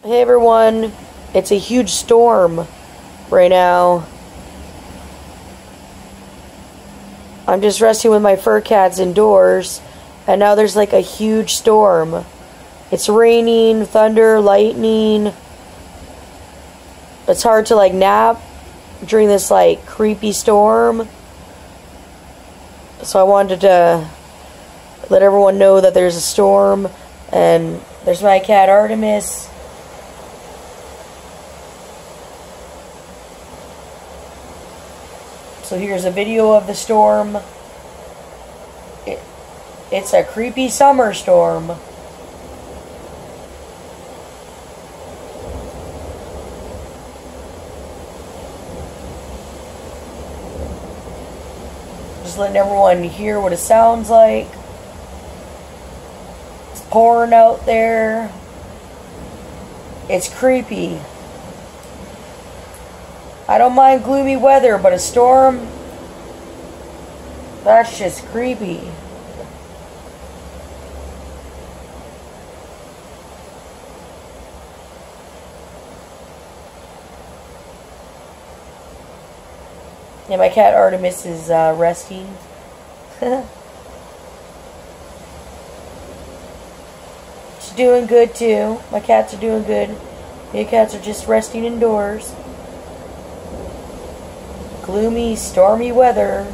Hey everyone, it's a huge storm right now. I'm just resting with my fur cats indoors, and now there's like a huge storm. It's raining, thunder, lightning. It's hard to like nap during this like creepy storm. So I wanted to let everyone know that there's a storm, and there's my cat Artemis. So here's a video of the storm. It's a creepy summer storm. Just letting everyone hear what it sounds like. It's pouring out there. It's creepy. I don't mind gloomy weather, but a storm, that's just creepy. Yeah, my cat Artemis is resting. She's doing good too. My cats are doing good. My cats are just resting indoors. Gloomy, stormy weather.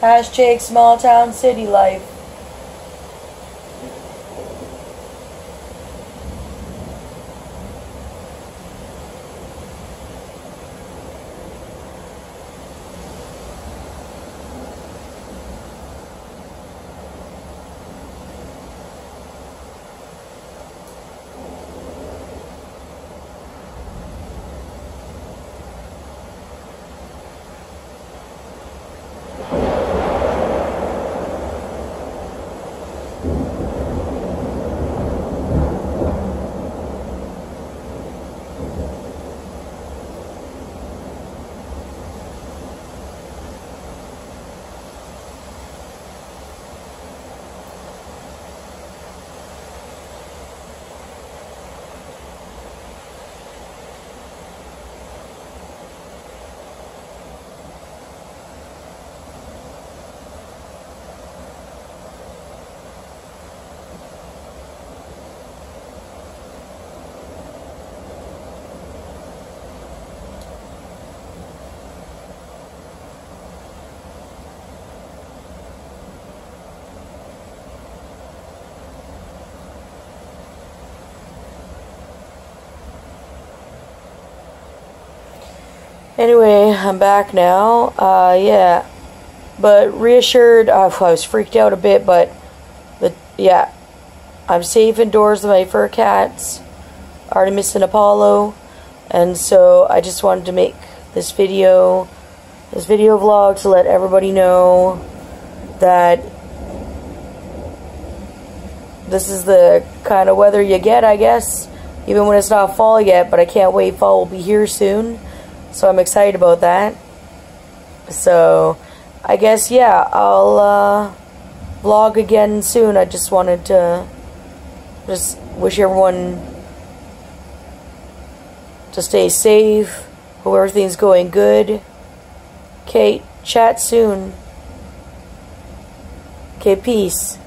Hashtag small town city life. Anyway, I'm back now. Yeah. But reassured, I was freaked out a bit, but yeah. I'm safe indoors with my fur cats, Artemis and Apollo. And so I just wanted to make this video vlog to let everybody know that this is the kind of weather you get, I guess. Even when it's not fall yet, but I can't wait. Fall will be here soon. So I'm excited about that. So I guess, yeah, I'll vlog again soon. I just wanted to just wish everyone to stay safe. Hope everything's going good. Okay, chat soon. Okay, peace.